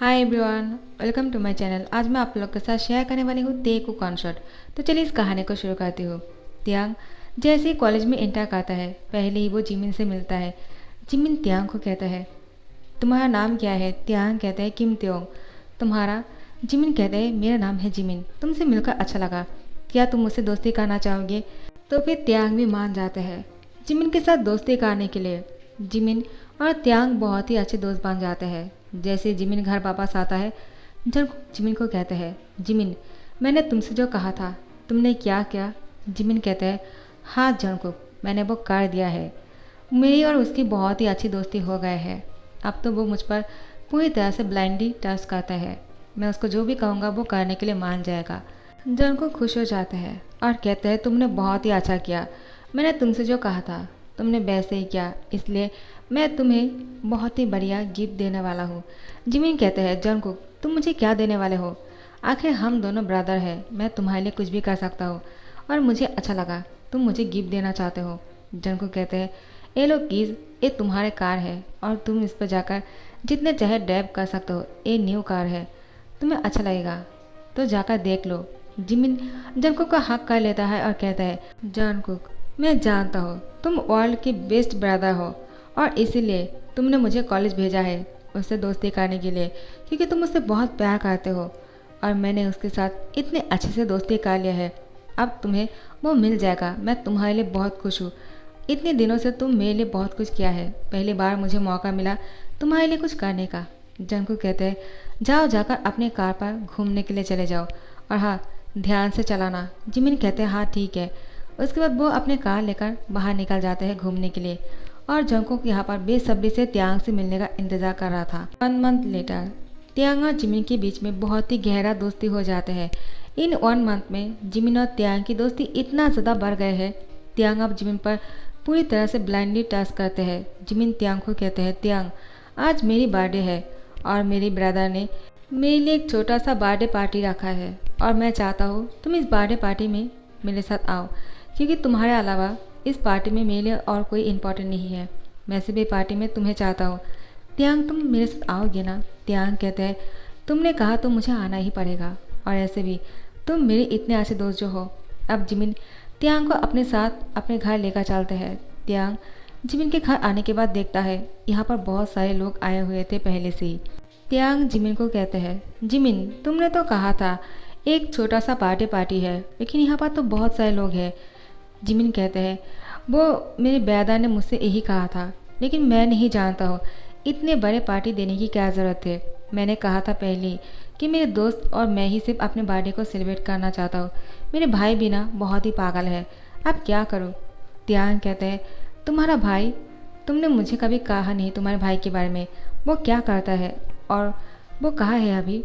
Hi everyone, welcome to my channel. आज मैं आप लोग के साथ शेयर करने वाली हूँ तेकू कॉन्सर्ट। तो चलिए इस कहानी को शुरू करती हूँ। त्यांग जैसे ही कॉलेज में एंटर करता है, पहले ही वो जिमिन से मिलता है। जिमिन त्यांग को कहता है, तुम्हारा नाम क्या है? त्यांग कहता है, किम त्योंग। तुम्हारा? जिमिन कहता है, मेरा नाम है जिमिन। तुमसे मिलकर अच्छा लगा। क्या तुम मुझसे दोस्ती करना चाहोगे? तो फिर त्यांग भी मान जाता है जिमिन के साथ दोस्ती करने के लिए। जिमिन और त्यांग बहुत ही अच्छे दोस्त बन जाते हैं। जैसे जिमिन घर वापस आता है, जंगकुक जिमिन को कहते हैं, जिमिन मैंने तुमसे जो कहा था तुमने क्या किया? जिमिन कहते हैं, हाँ जंगकुक, मैंने वो कर दिया है। मेरी और उसकी बहुत ही अच्छी दोस्ती हो गए है। अब तो वो मुझ पर पूरी तरह से ब्लाइंडली ट्रस्ट करता है। मैं उसको जो भी कहूँगा वो करने के लिए मान जाएगा। जंगकुक खुश हो जाता है और कहते हैं, तुमने बहुत ही अच्छा किया। मैंने तुमसे जो कहा था तुमने वैसे ही किया, इसलिए मैं तुम्हें बहुत ही बढ़िया गिफ्ट देने वाला हूँ। जिमिन कहते हैं, जंगकुक तुम मुझे क्या देने वाले हो? आखिर हम दोनों ब्रदर हैं, मैं तुम्हारे लिए कुछ भी कर सकता हूँ और मुझे अच्छा लगा तुम मुझे गिफ्ट देना चाहते हो। जंगकुक कहते हैं, ये लो कीज़, ये तुम्हारे कार है और तुम इस पर जाकर जितने चाहे ड्राइव कर सकते हो। ये न्यू कार है, तुम्हें अच्छा लगेगा तो जाकर देख लो। जिमिन जंगकुक का हक कर लेता है और कहता है, जंगकुक मैं जानता हूँ तुम वर्ल्ड के बेस्ट ब्रदर हो और इसीलिए तुमने मुझे कॉलेज भेजा है उससे दोस्ती करने के लिए, क्योंकि तुम उससे बहुत प्यार करते हो और मैंने उसके साथ इतने अच्छे से दोस्ती कर लिया है। अब तुम्हें वो मिल जाएगा। मैं तुम्हारे लिए बहुत खुश हूँ। इतने दिनों से तुम मेरे लिए बहुत कुछ किया है, पहली बार मुझे मौका मिला तुम्हारे लिए कुछ करने का। जंगकुक कहते हैं, जाओ जाकर अपने कार पर घूमने के लिए चले जाओ और हाँ ध्यान से चलाना। जिमिन कहते हैं, हाँ ठीक है। उसके बाद वो अपने कार लेकर बाहर निकल जाते हैं घूमने के लिए और जंगकुक यहाँ पर बेसब्री से त्यांग से मिलने का इंतजार कर रहा था। 1 मंथ लेटर त्यांग और जिमिन के बीच में बहुत ही गहरा दोस्ती हो जाते हैं। इन 1 मंथ में जिमिन और त्यांग की दोस्ती इतना ज़्यादा बढ़ गए है, त्यांग अब जिमिन पर पूरी तरह से ब्लाइंडली ट्रस्ट करते हैं। जिमिन त्यांग को कहते हैं, त्यांग आज मेरी बर्थडे है और मेरी ब्रदर ने मेरे लिए एक छोटा सा बर्थडे पार्टी रखा है और मैं चाहता हूँ तुम इस बर्थडे पार्टी में मेरे साथ आओ, क्योंकि तुम्हारे अलावा इस पार्टी में मेरे लिए और कोई इम्पोर्टेंट नहीं है। मैं भी पार्टी में तुम्हें चाहता हूँ। त्यांग तुम मेरे साथ आओगे ना? त्यांग कहते हैं, तुमने कहा तो मुझे आना ही पड़ेगा और ऐसे भी तुम मेरे इतने अच्छे दोस्त जो हो। अब जिमिन त्यांग को अपने साथ अपने घर लेकर चलते हैं। त्यांग जिमिन के घर आने के बाद देखता है यहाँ पर बहुत सारे लोग आए हुए थे पहले से ही। त्यांग जिमिन को कहते हैं, जिमिन तुमने तो कहा था एक छोटा सा बर्थडे पार्टी है, लेकिन यहाँ पर तो बहुत सारे लोग हैं। जिमिन कहते हैं, वो मेरे ब्रदर ने मुझसे यही कहा था, लेकिन मैं नहीं जानता हूँ इतने बड़े पार्टी देने की क्या ज़रूरत है। मैंने कहा था पहले कि मेरे दोस्त और मैं ही सिर्फ अपने बर्थडे को सेलिब्रेट करना चाहता हूँ। मेरे भाई भी ना बहुत ही पागल है, अब क्या करूँ? त्यांग कहते हैं, तुम्हारा भाई? तुमने मुझे कभी कहा नहीं तुम्हारे भाई के बारे में। वो क्या करता है और वो कहाँ है अभी?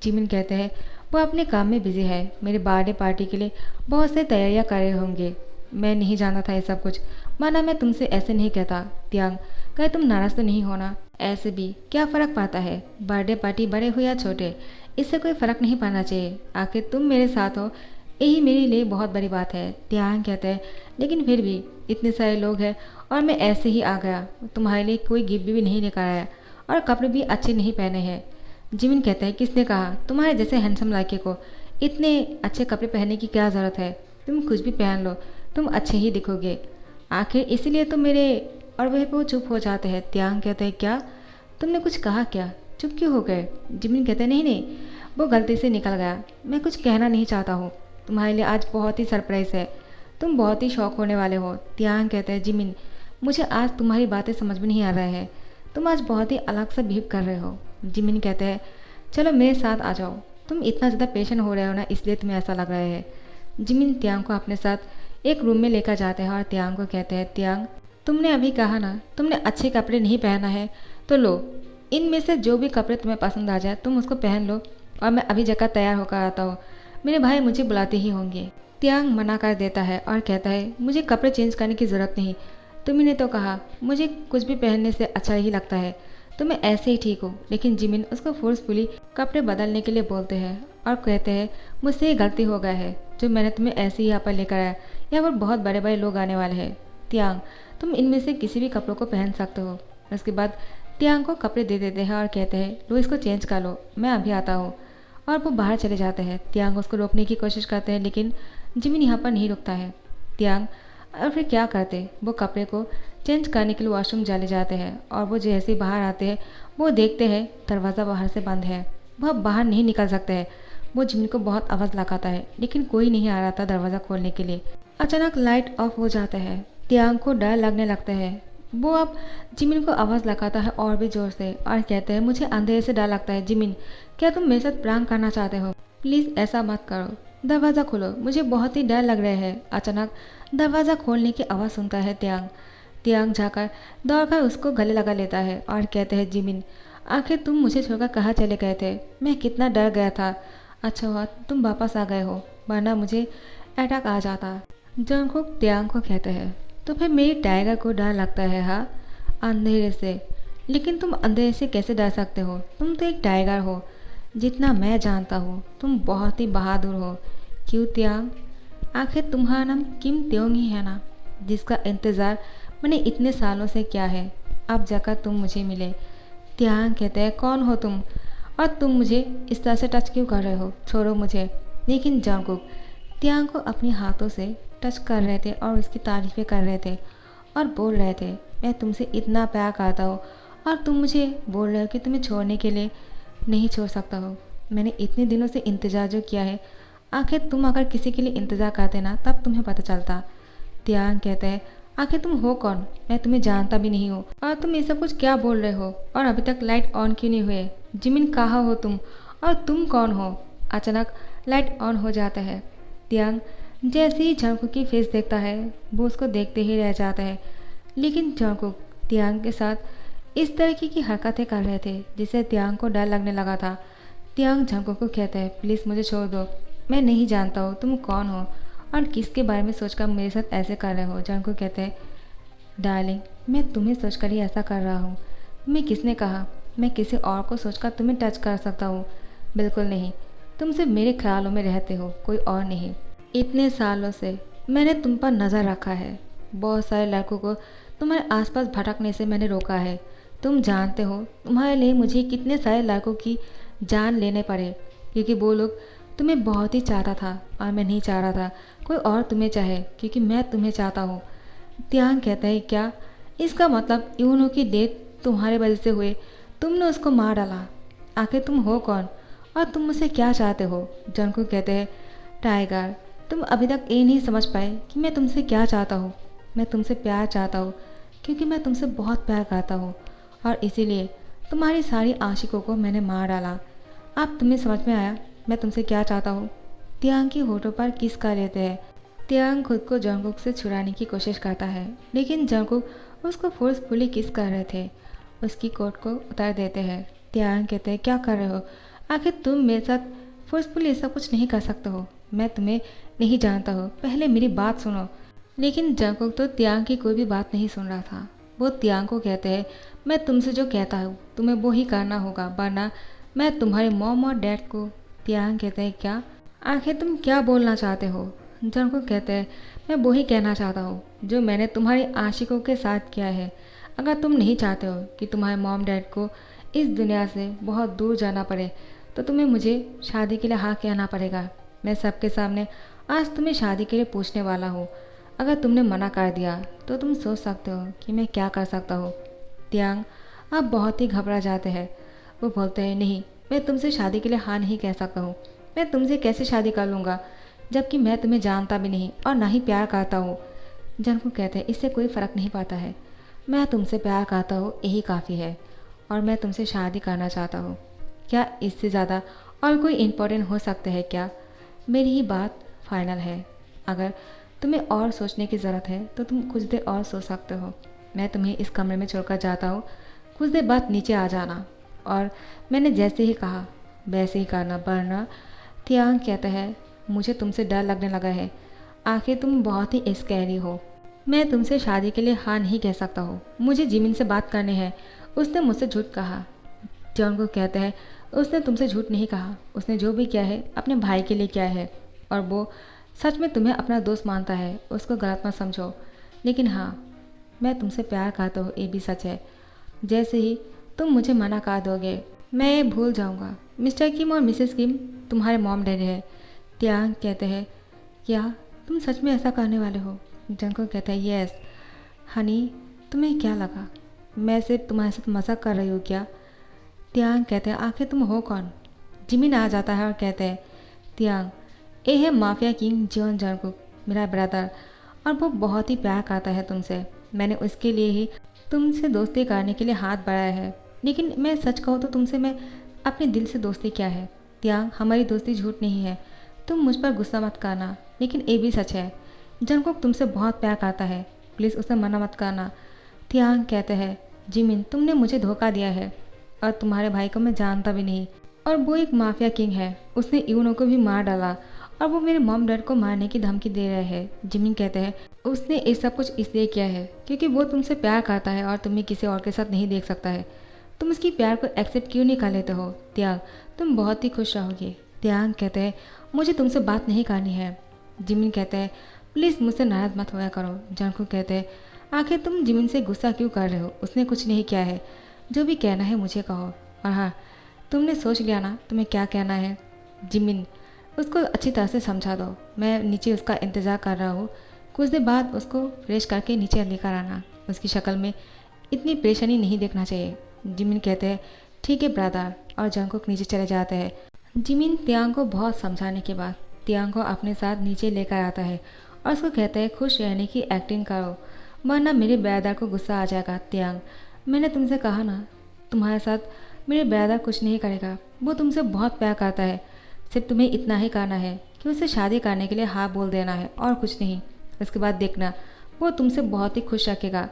जिमिन कहते हैं, वो अपने काम में बिजी है। मेरे बर्थडे पार्टी के लिए बहुत से तैयारियां कर रहे होंगे। मैं नहीं जानता था ये सब कुछ, माना मैं तुमसे ऐसे नहीं कहता। त्यांग कहे, तुम नाराज़ तो नहीं होना? ऐसे भी क्या फ़र्क पड़ता है, बर्थडे पार्टी बड़े हो या छोटे, इससे कोई फ़र्क नहीं पड़ना चाहिए। आखिर तुम मेरे साथ हो, यही मेरे लिए बहुत बड़ी बात है। त्यांग कहते हैं, लेकिन फिर भी इतने सारे लोग हैं और मैं ऐसे ही आ गया, तुम्हारे लिए कोई गिफ्ट भी नहीं लेकर आया और कपड़े भी अच्छे नहीं पहने हैं। जिमिन कहता है, किसने कहा? तुम्हारे जैसे हैंडसम लड़के को इतने अच्छे कपड़े पहनने की क्या ज़रूरत है? तुम कुछ भी पहन लो, तुम अच्छे ही दिखोगे। आखिर इसीलिए तो मेरे। और वह वो चुप हो जाते हैं। त्यांग कहते हैं, क्या तुमने कुछ कहा क्या? चुप क्यों हो गए? जिमिन कहते हैं, नहीं नहीं, वो गलती से निकल गया। मैं कुछ कहना नहीं चाहता हूँ। तुम्हारे लिए आज बहुत ही सरप्राइज़ है, तुम बहुत ही शौक होने वाले हो। त्यांग कहते हैं, जिमिन मुझे आज तुम्हारी बातें समझ में नहीं आ रहा है, तुम आज बहुत ही अलग सा बिहेव कर रहे हो। जिमिन कहते हैं, चलो मेरे साथ आ जाओ, तुम इतना ज़्यादा पेशेंट हो रहे हो ना, इसलिए तुम्हें ऐसा लग रहा है। जिमिन त्यांग को अपने साथ एक रूम में लेकर जाते हैं और त्यांग को कहते हैं, त्यांग तुमने अभी कहा ना तुमने अच्छे कपड़े नहीं पहना है, तो लो इनमें से जो भी कपड़े तुम्हें पसंद आ जाए तुम उसको पहन लो और मैं अभी जगह तैयार होकर आता हूँ, मेरे भाई मुझे बुलाते ही होंगे। त्यांग मना कर देता है और कहता है, मुझे कपड़े चेंज करने की ज़रूरत नहीं, तुमने तो कहा मुझे कुछ भी पहनने से अच्छा ही लगता है, तो मैं ऐसे ही ठीक हूँ। लेकिन जिमिन उसको फोर्सफुली कपड़े बदलने के लिए बोलते हैं और कहते हैं, मुझसे ही गलती हो गया है जो मैंने तुम्हें ऐसे ही यहाँ पर लेकर आया, यहाँ पर बहुत बड़े बड़े लोग आने वाले हैं। त्यांग तुम इनमें से किसी भी कपड़ों को पहन सकते हो। उसके बाद टियांग को कपड़े दे देते हैं और कहते हैं लो इसको चेंज कर लो, मैं अभी आता हूँ। और वो बाहर चले जाते हैं। टियांग उसको रोकने की कोशिश करते हैं लेकिन जिमिन यहाँ पर नहीं रुकता है। टियांग और फिर क्या करते, वो कपड़े को चेंज करने के लिए वॉशरूम चले जाते हैं और वो जैसे ही बाहर आते हैं वो देखते हैं दरवाज़ा बाहर से बंद है। वह बाहर नहीं निकल सकते हैं। वो जिमिन को बहुत आवाज़ लगाता है लेकिन कोई नहीं आ रहा था दरवाज़ा खोलने के लिए। अचानक लाइट ऑफ हो जाता है। टियांग को डर लगने लगता है। वो अब जिमिन को आवाज़ लगाता है और भी ज़ोर से और कहते हैं मुझे अंधेरे से डर लगता है जिमिन, क्या तुम मेरे साथ प्रैंक करना चाहते हो? प्लीज़ ऐसा मत करो, दरवाज़ा खोलो, मुझे बहुत ही डर लग रहा है। अचानक दरवाज़ा खोलने की आवाज़ सुनता है टियांग। टियांग जाकर दौड़कर उसको गले लगा लेता है और कहते हैं जिमिन, आखिर तुम मुझे छोड़कर कहाँ चले गए थे? मैं कितना डर गया था। अच्छा हुआ तुम वापस आ गए हो, वरना मुझे अटैक आ जाता। जंगकुक टियांग को कहते हैं तो फिर मेरी टाइगर को डर लगता है हाँ, अंधेरे से? लेकिन तुम अंधेरे से कैसे डर सकते हो? तुम तो एक टाइगर हो। जितना मैं जानता हूँ तुम बहुत ही बहादुर हो। क्यों टियांग? आखिर तुम्हारा नाम किम त्योंग ही है ना, जिसका इंतज़ार मैंने इतने सालों से किया है। अब जाकर तुम मुझे मिले। टियांग कहते हैं कौन हो तुम और तुम मुझे इस तरह से टच क्यों कर रहे हो? छोड़ो मुझे। लेकिन जंगकुक टियांग को अपने हाथों से टच कर रहे थे और उसकी तारीफ़ें कर रहे थे और बोल रहे थे मैं तुमसे इतना प्यार करता हूँ और तुम मुझे बोल रहे हो कि तुम्हें छोड़ने के लिए नहीं छोड़ सकता हो। मैंने इतने दिनों से इंतज़ार जो किया है, आखिर तुम अगर किसी के लिए इंतज़ार करते ना तब तुम्हें पता चलता। टियांग कहते हैं आखिर तुम हो कौन? मैं तुम्हें जानता भी नहीं हूँ और तुम ये सब कुछ क्या बोल रहे हो? और अभी तक लाइट ऑन क्यों नहीं हुए? जिमिन कहाँ हो तुम और तुम कौन हो? अचानक लाइट ऑन हो जाता है। टियांग जैसे ही जंगकुक की फेस देखता है वो उसको देखते ही रह जाता है। लेकिन जंगकुक टियांग के साथ इस तरीके की हरकतें कर रहे थे जिससे टियांग को डर लगने लगा था। टियांग जंगकुक को कहते हैं प्लीज़ मुझे छोड़ दो, मैं नहीं जानता हूँ तुम कौन हो और किसके बारे में सोचकर मेरे साथ ऐसे कर रहे हो। जंगकुक कहते हैं डार्लिंग मैं तुम्हें सोचकर ही ऐसा कर रहा हूँ। तुम्हें किसने कहा मैं किसी और को सोचकर तुम्हें टच कर सकता हूँ? बिल्कुल नहीं, तुम सिर्फ मेरे ख्यालों में रहते हो, कोई और नहीं। इतने सालों से मैंने तुम पर नज़र रखा है। बहुत सारे लड़कों को तुम्हारे आसपास भटकने से मैंने रोका है। तुम जानते हो तुम्हारे लिए मुझे कितने सारे लड़कों की जान लेने पड़े क्योंकि वो लोग तुम्हें बहुत ही चाहता था और मैं नहीं चाह रहा था कोई और तुम्हें चाहे क्योंकि मैं तुम्हें चाहता हूँ। टियांग कहता है क्या इसका मतलब यूनू की डेथ तुम्हारे वजह से हुए? तुमने उसको मार डाला। आखिर तुम हो कौन और तुम मुझसे क्या चाहते हो? जंगकुक कहते हैं टाइगर तुम अभी तक ये नहीं समझ पाए कि मैं तुमसे क्या चाहता हूँ। मैं तुमसे प्यार चाहता हूँ क्योंकि मैं तुमसे बहुत प्यार करता हूँ और इसीलिए तुम्हारी सारी आशिकों को मैंने मार डाला। अब तुम्हें समझ में आया मैं तुमसे क्या चाहता हूँ? टियांग की होठों पर किस कर लेते हैं। टियांग खुद को जंगकुक से छुड़ाने की कोशिश करता है लेकिन जंगकुक उसको फोर्सफुली किस कर रहे थे। उसकी कोट को उतार देते हैं। टियांग कहते हैं क्या कर रहे हो? आखिर तुम मेरे साथ फोर्सफुली ऐसा कुछ नहीं कर सकते हो। मैं तुम्हें नहीं जानता हूँ, पहले मेरी बात सुनो। लेकिन जंगकुक तो टियांग की कोई भी बात नहीं सुन रहा था। वो टियांग को कहते हैं मैं तुमसे जो कहता हूँ तुम्हें वो ही करना होगा वरना मैं तुम्हारे मॉम और डैड को। टियांग कहते हैं क्या? आखिर तुम क्या बोलना चाहते हो? जंगकुक कहते हैं मैं वो ही कहना चाहता हूँ जो मैंने तुम्हारे आशिकों के साथ किया है। अगर तुम नहीं चाहते हो कि तुम्हारे मॉम डैड को इस दुनिया से बहुत दूर जाना पड़े तो तुम्हें मुझे शादी के लिए हाँ कहना पड़ेगा। मैं सबके सामने आज तुम्हें शादी के लिए पूछने वाला हूँ। अगर तुमने मना कर दिया तो तुम सोच सकते हो कि मैं क्या कर सकता हूँ। टियांग आप बहुत ही घबरा जाते हैं। वो बोलते हैं नहीं, मैं तुमसे शादी के लिए हाँ नहीं कह सकता हूँ। मैं तुमसे कैसे शादी कर लूँगा जबकि मैं तुम्हें जानता भी नहीं और ना ही प्यार करता हूँ। जंगकुक कहते हैं इससे कोई फ़र्क नहीं पड़ता है। मैं तुमसे प्यार करता हूँ यही काफ़ी है और मैं तुमसे शादी करना चाहता हूँ। क्या इससे ज़्यादा और कोई इम्पोर्टेंट हो सकता है क्या? मेरी ही बात फाइनल है। अगर तुम्हें और सोचने की ज़रूरत है तो तुम कुछ देर और सोच सकते हो। मैं तुम्हें इस कमरे में छोड़कर जाता हूँ, कुछ देर बाद नीचे आ जाना और मैंने जैसे ही कहा वैसे ही करना वरना। टियांग कहता है मुझे तुमसे डर लगने लगा है। आखिर तुम बहुत ही स्कैरी हो। मैं तुमसे शादी के लिए हाँ नहीं कह सकता हूँ। मुझे जिमिन से बात करनी है। उसने मुझसे झूठ कहा। जंगकुक कहता है उसने तुमसे झूठ नहीं कहा। उसने जो भी किया है अपने भाई के लिए किया है और वो सच में तुम्हें अपना दोस्त मानता है। उसको गलत मत समझो। लेकिन हाँ, मैं तुमसे प्यार करता हूँ ये भी सच है। जैसे ही तुम मुझे मना कर दोगे, मैं भूल जाऊंगा। मिस्टर किम और मिसेस किम तुम्हारे मॉम डैडी है। त्यांग कहते हैं, क्या तुम सच में ऐसा करने वाले हो? जंगकुक कहता है, यस। हनी, तुम्हें क्या लगा मैं सिर्फ तुम्हारे साथ मजाक कर रही हूँ क्या? त्यांग कहते हैं, आखिर तुम हो कौन? जिमिन आ जाता है और कहते हैं, त्यांग, ये है माफिया किंग जियोन जंगकुक, मेरा ब्रदर, और वो बहुत ही प्यार करता है तुमसे। मैंने उसके लिए ही तुमसे दोस्ती करने के लिए हाथ बढ़ाया है, लेकिन मैं सच कहूँ तो तुमसे मैं अपने दिल से दोस्ती क्या है। त्यांग, हमारी दोस्ती झूठ नहीं है, तुम मुझ पर गुस्सा मत करना, लेकिन ये भी सच है, जंगकुक तुमसे बहुत प्यार करता है, प्लीज़ उसे मना मत करना। त्यांग कहते हैं, जिमिन, तुमने मुझे धोखा दिया है और तुम्हारे भाई को मैं जानता भी नहीं, और वो एक माफिया किंग है, उसने यूनो को भी मार डाला और वो मेरे मॉम डैड को मारने की धमकी दे रहे हैं। जिमिन कहते हैं, उसने ये सब कुछ इसलिए किया है क्योंकि वो तुमसे प्यार करता है और तुम्हें किसी और के साथ नहीं देख सकता है। तुम उसकी प्यार को एक्सेप्ट क्यों नहीं कर लेते हो? त्यांग, तुम बहुत ही खुश रहोगे। त्यांग कहते हैं, मुझे तुमसे बात नहीं करनी है। जिमिन कहते हैं, प्लीज़ मुझसे नाराज़ मत होया करो। जंगकुक कहते हैं, आखिर तुम जिमिन से गुस्सा क्यों कर रहे हो? उसने कुछ नहीं किया है, जो भी कहना है मुझे कहो। और हाँ, तुमने सोच लिया ना तुम्हें क्या कहना है? जिमिन, उसको अच्छी तरह से समझा दो, मैं नीचे उसका इंतज़ार कर रहा हूँ, कुछ देर बाद उसको फ्रेश करके नीचे लेकर आना, उसकी शक्ल में इतनी परेशानी नहीं देखना चाहिए। जिमिन कहते हैं, ठीक है ब्रदर, और जंगकुक नीचे चले जाते हैं। जिमिन त्यांग को बहुत समझाने के बाद त्यांग को अपने साथ नीचे लेकर आता है और उसको कहता है, खुश रहने की एक्टिंग करो वरना मेरे ब्रदर को गुस्सा आ जाएगा। त्यांग, मैंने तुमसे कहा ना, तुम्हारे साथ मेरे ब्रदर कुछ नहीं करेगा, वो तुमसे बहुत प्यार करता है, सिर्फ तुम्हें इतना ही करना है कि उसे शादी करने के लिए हाँ बोल देना है और कुछ नहीं। उसके बाद देखना वो तुमसे बहुत ही खुश रखेगा।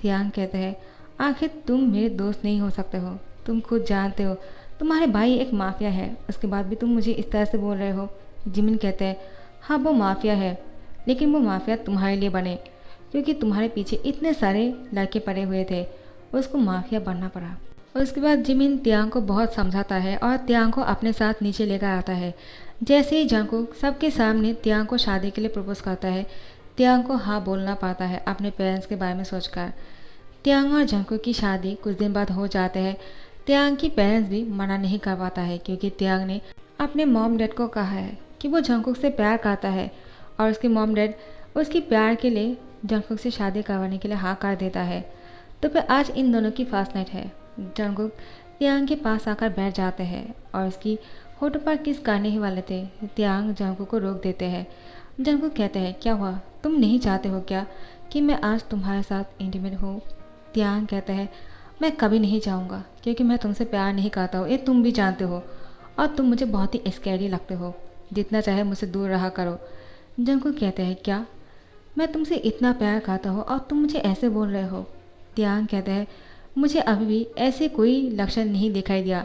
त्यांग कहते हैं, आखिर तुम मेरे दोस्त नहीं हो सकते हो, तुम खुद जानते हो तुम्हारे भाई एक माफिया है, उसके बाद भी तुम मुझे इस तरह से बोल रहे हो। जिमिन कहते हैं, हाँ वो माफिया है, लेकिन वो माफिया तुम्हारे लिए बने क्योंकि तुम्हारे पीछे इतने सारे लड़के पड़े हुए थे, उसको माफिया बनना पड़ा। और उसके बाद जिमिन त्यांग को बहुत समझाता है और त्यांग को अपने साथ नीचे लेकर आता है। जैसे ही जंगकुक सबके सामने त्यांग को शादी के लिए प्रपोज करता है, त्यांग को हाँ बोलना पड़ता है अपने पेरेंट्स के बारे में सोचकर। त्यांग और जंगकुक की शादी कुछ दिन बाद हो जाते हैं। त्यांग की पेरेंट्स भी मना नहीं कर पाता है क्योंकि त्यांग ने अपने मॉम डैड को कहा है कि वो जंगकुक से प्यार करता है और उसके मॉम डैड उसकी प्यार के लिए जंगकुक से शादी करवाने के लिए हाँ कर देता है। तो फिर आज इन दोनों की फर्स्ट नाइट है। जंगकुक त्यांग के पास आकर बैठ जाते हैं और उसकी होठों पर किस करने ही वाले थे। त्यांग जंगकुक को रोक देते हैं। जंगकुक कहते हैं, क्या हुआ, तुम नहीं चाहते हो क्या कि मैं आज तुम्हारे साथ इंटीमेट हूँ? त्यांग कहते हैं, मैं कभी नहीं चाहूँगा क्योंकि मैं तुमसे प्यार नहीं करता हूँ, ये तुम भी जानते हो, और तुम मुझे बहुत ही स्कैरी लगते हो, जितना चाहे मुझसे दूर रहा करो। जंगकुक कहते हैं, क्या मैं तुमसे इतना प्यार करता हूँ और तुम मुझे ऐसे बोल रहे हो? त्यांग कहते हैं, मुझे अभी भी ऐसे कोई लक्षण नहीं दिखाई दिया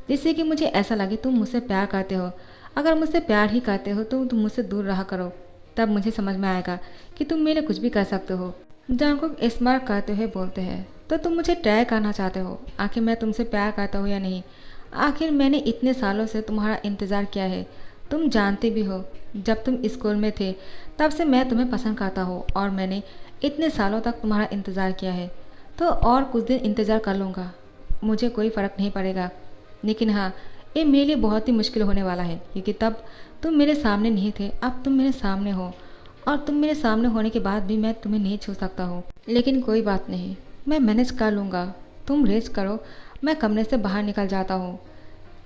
जिससे कि मुझे ऐसा लगे तुम मुझसे प्यार करते हो। अगर मुझसे प्यार ही करते हो तो तुम मुझसे दूर रहा करो, तब मुझे समझ में आएगा कि तुम मेरे कुछ भी कर सकते हो। जंगकुक स्मार्ट करते हुए बोलते हैं, तो तुम मुझे ट्राई करना चाहते हो, आखिर मैं तुमसे प्यार करता हूँ या नहीं? आखिर मैंने इतने सालों से तुम्हारा इंतज़ार किया है, तुम जानते भी हो जब तुम स्कूल में थे तब से मैं तुम्हें पसंद करता हूँ और मैंने इतने सालों तक तुम्हारा इंतज़ार किया है, तो और कुछ दिन इंतज़ार कर लूँगा, मुझे कोई फ़र्क नहीं पड़ेगा। लेकिन हाँ, ये मेरे लिए बहुत ही मुश्किल होने वाला है क्योंकि तब तुम मेरे सामने नहीं थे, अब तुम मेरे सामने हो, और तुम मेरे सामने होने के बाद भी मैं तुम्हें नहीं छू सकता हूँ। लेकिन कोई बात नहीं, मैं मैनेज कर लूँगा, तुम रेस्ट करो, मैं कमरे से बाहर निकल जाता हूँ।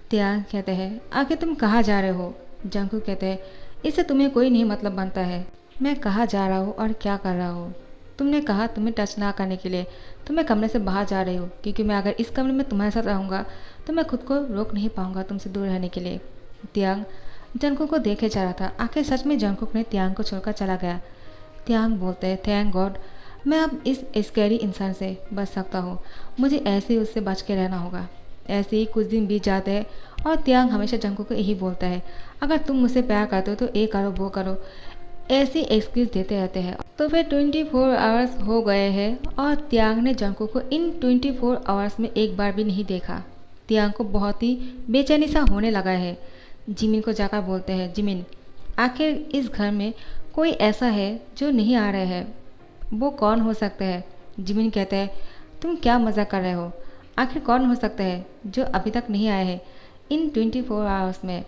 त्यांग कहते हैं, आखिर तुम कहाँ जा रहे हो? जंगकुक कहते हैं, इससे तुम्हें कोई नहीं मतलब बनता है, मैं कहाँ जा रहा हूँ और क्या कर रहा हूँ? तुमने कहा तुम्हें टच ना करने के लिए, तो मैं कमरे से बाहर जा रही हूँ क्योंकि मैं अगर इस कमरे में तुम्हारे साथ रहूँगा तो मैं खुद को रोक नहीं पाऊँगा तुमसे दूर रहने के लिए। त्यांग जंगकुक को देखे जा रहा था, आखिर सच में जंगकुक ने त्यांग को छोड़कर चला गया। त्यांग बोलते हैं, थैंक गॉड, मैं अब इस स्कैरी इंसान से बच सकता हूँ, मुझे ऐसे ही उससे बच के रहना होगा। ऐसे ही कुछ दिन बीत जाते हैं और त्यांग हमेशा जंगकुक को यही बोलता है, अगर तुम मुझसे प्यार करते हो तो ये करो वो करो, ऐसी एक्सक्यूज़ देते रहते हैं। तो फिर 24 आवर्स हो गए हैं और त्यांग ने जंगकुक को इन 24 आवर्स में एक बार भी नहीं देखा। त्यांग को बहुत ही बेचैनी सा होने लगा है। जिमिन को जाकर बोलते हैं, जिमिन, आखिर इस घर में कोई ऐसा है जो नहीं आ रहा है, वो कौन हो सकता है? जिमिन कहते हैं, तुम क्या मज़ाक कर रहे हो? आखिर कौन हो सकता है जो अभी तक नहीं आया है इन 24 आवर्स में।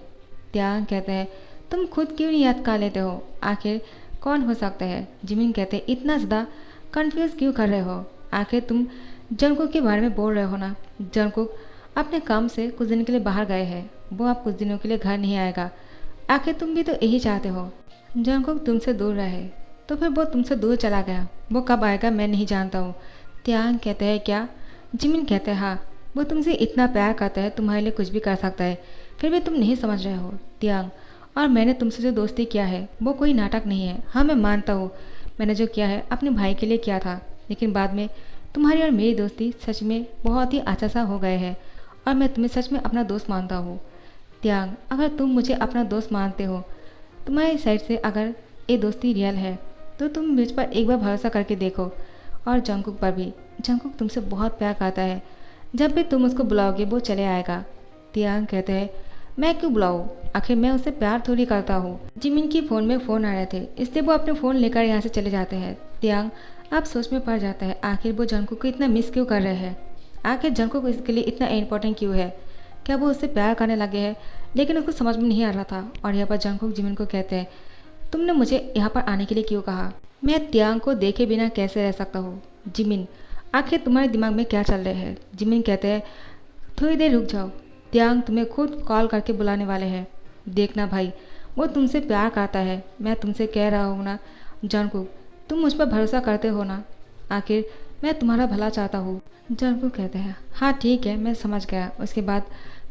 त्याग कहते हैं तुम खुद क्यों नहीं याद कर लेते हो, आखिर कौन हो सकता है। जिमिन कहते हैं इतना ज़्यादा कंफ्यूज क्यों कर रहे हो, आखिर तुम जंगकुक के बारे में बोल रहे हो ना। जंगकुक अपने काम से कुछ दिन के लिए बाहर गए हैं, वो अब कुछ दिनों के लिए घर नहीं आएगा। आखिर तुम भी तो यही चाहते हो जंगकुक तुमसे दूर रहे, तो फिर वो तुमसे दूर चला गया, वो कब आएगा मैं नहीं जानता हूँ। त्याग कहते हैं क्या। जिमिन कहते हैं हाँ, वो तुमसे इतना प्यार करता है, तुम्हारे लिए कुछ भी कर सकता है, फिर भी तुम नहीं समझ रहे हो। त्याग और मैंने तुमसे जो दोस्ती किया है वो कोई नाटक नहीं है। हाँ मैं मानता हूँ मैंने जो किया है अपने भाई के लिए किया था, लेकिन बाद में तुम्हारी और मेरी दोस्ती सच में बहुत ही अच्छा सा हो गए है और मैं तुम्हें सच में अपना दोस्त मानता हूँ। त्याग अगर तुम मुझे अपना दोस्त मानते हो, तुम्हारी साइड से अगर ये दोस्ती रियल है तो तुम मुझ पर एक बार भरोसा करके देखो, और जंगकुक पर भी। जंगकुक तुमसे बहुत प्यार करता है, जब भी तुम उसको बुलाओगे वो चले आएगा। त्याग कहते हैं मैं क्यों बुलाऊँ, आखिर मैं उससे प्यार थोड़ी करता हूँ। जिमिन की फ़ोन में फ़ोन आ रहे थे, इसलिए वो अपने फ़ोन लेकर यहाँ से चले जाते हैं। त्याग अब सोच में पड़ जाता है आखिर वो जंगकुक को इतना मिस क्यों कर रहे हैं, आखिर जंगकुक इसके लिए इतना इम्पोर्टेंट क्यों है, क्या वो उससे प्यार करने लगे हैं। लेकिन उसको समझ में नहीं आ रहा था। और यहाँ पर जंगकुक जिमिन को कहते हैं तुमने मुझे यहाँ पर आने के लिए क्यों कहा, मैं त्याग को देखे बिना कैसे रह सकता हूँ। जिमिन आखिर तुम्हारे दिमाग में क्या चल रहा है। जिमिन कहते हैं थोड़ी देर रुक जाओ, त्याग तुम्हें खुद कॉल करके बुलाने वाले हैं। देखना भाई वो तुमसे प्यार करता है, मैं तुमसे कह रहा हूँ ना जंगकुक, तुम मुझ पर भरोसा करते हो ना, आखिर मैं तुम्हारा भला चाहता हूँ। जंगकुक कहते हैं हाँ ठीक है मैं समझ गया। उसके बाद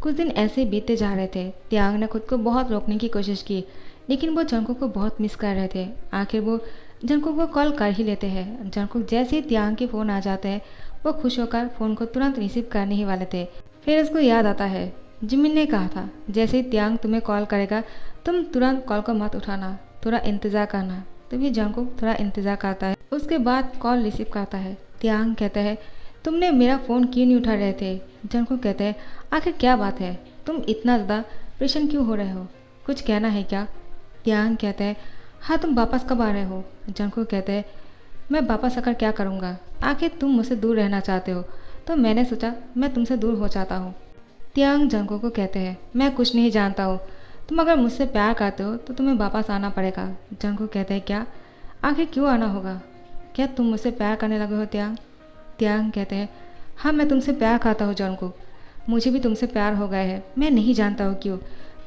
कुछ दिन ऐसे बीते जा रहे थे। त्याग ने खुद को बहुत रोकने की कोशिश की, लेकिन वो जंगकुक को बहुत मिस कर रहे थे। आखिर वो जंगकुक को कॉल कर ही लेते हैं। जंगकुक जैसे ही त्याग के फ़ोन आ जाते हैं वो खुश होकर फ़ोन को तुरंत रिसीव करने ही वाले थे। फिर उसको याद आता है जिमिन ने कहा था जैसे ही त्याग तुम्हें कॉल करेगा तुम तुरंत कॉल को मत उठाना, थोड़ा इंतज़ार करना। तभी जंगकुक थोड़ा इंतज़ार करता है, उसके बाद कॉल रिसीव करता है। त्याग कहता है तुमने मेरा फ़ोन क्यों नहीं उठा रहे थे। जंगकुक कहते हैं आखिर क्या बात है, तुम इतना ज़्यादा परेशान क्यों हो रहे हो, कुछ कहना है क्या। त्याग कहते हैं हाँ तुम वापस कब आ रहे हो। जंगकुक कहते हैं मैं वापस आकर क्या करूँगा, आखिर तुम मुझसे दूर रहना चाहते हो तो मैंने सोचा मैं तुमसे दूर हो जाता हूँ। त्याग जंगकुक को कहते हैं मैं कुछ नहीं जानता हूँ, तुम अगर मुझसे प्यार करते हो तो तुम्हें वापस आना पड़ेगा। जंगकुक कहते हैं क्या, आखिर क्यों आना होगा, क्या तुम मुझसे प्यार करने लगे हो। त्याग त्याग कहते हैं हाँ मैं तुमसे प्यार करता हूँ जंगकुक, मुझे भी तुमसे प्यार हो गया है, मैं नहीं जानता हूँ क्यों,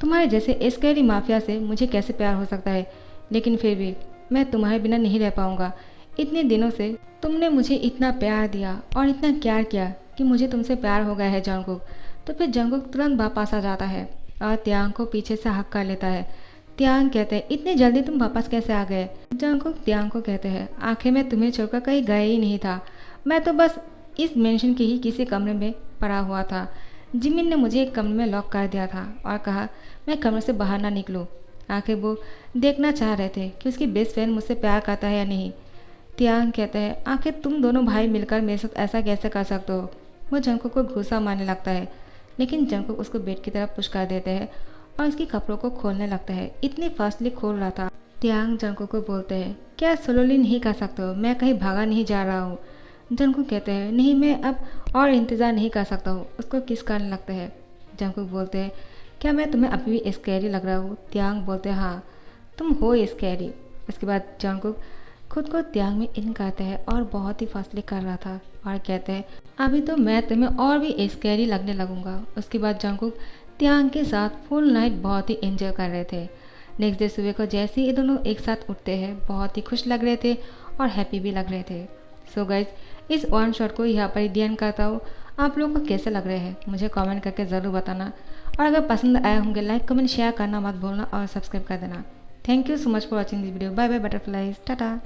तुम्हारे जैसे स्कैरी माफिया से मुझे कैसे प्यार हो सकता है, लेकिन फिर भी मैं तुम्हारे बिना नहीं रह पाऊँगा। इतने दिनों से तुमने मुझे इतना प्यार दिया और इतना प्यार किया कि मुझे तुमसे प्यार हो गया है जंगकुक। तो फिर जंगकुक तुरंत वापस आ जाता है और त्याग को पीछे से हक कर लेता है। त्याग कहते हैं इतनी जल्दी तुम वापस कैसे आ गए। जंगकुक त्याग को कहते हैं आखिर मैं तुम्हें छोड़कर कहीं गया ही नहीं था, मैं तो बस इस मेंशन के ही किसी कमरे में पड़ा हुआ था। जिमिन ने मुझे एक कमरे में लॉक कर दिया था और कहा मैं कमरे से बाहर ना निकलूं। आखिर वो देखना चाह रहे थे कि उसकी बेस्ट फ्रेंड मुझसे प्यार करता है या नहीं। त्याग कहते हैं आखिर तुम दोनों भाई मिलकर मेरे साथ ऐसा कैसे कर सकते हो। वो जंगकुक को गुस्सा मारने लगता है, लेकिन जंगकुक उसको बेड की तरफ पुश कर देते हैं और उसकी कपड़ों को खोलने लगता है। इतनी फास्टली खोल रहा था। त्याग जंगकुक को बोलते हैं क्या स्लोली नहीं कर सकते हो, मैं कहीं भागा नहीं जा रहा हूँ। जंगकुक कहते हैं नहीं मैं अब और इंतज़ार नहीं कर सकता हूँ, उसको किस करने लगते हैं। जंगकुक बोलते हैं क्या मैं तुम्हें अभी भी स्कैरी लग रहा हूँ। त्याग बोलते हैं हाँ तुम हो स्कैरी। उसके बाद जंगकुक खुद को त्याग में इन कहते हैं और बहुत ही फासले कर रहा था और कहते हैं अभी तो मैं तुम्हें और भी स्कैरी लगने लगूंगा। उसके बाद जंगकुक त्याग के साथ फुल नाइट बहुत ही एंजॉय कर रहे थे। नेक्स्ट डे सुबह को जैसे ही ये दोनों एक साथ उठते हैं बहुत ही खुश लग रहे थे और हैप्पी भी लग रहे थे। सो गाइज इस वन शॉट को यहाँ पर डी एंड करता हूँ। आप लोगों को कैसे लग रहे हैं मुझे कमेंट करके ज़रूर बताना, और अगर पसंद आए होंगे लाइक कमेंट शेयर करना मत भूलना और सब्सक्राइब कर देना। Thank you so much for watching this video. Bye bye butterflies, Tata.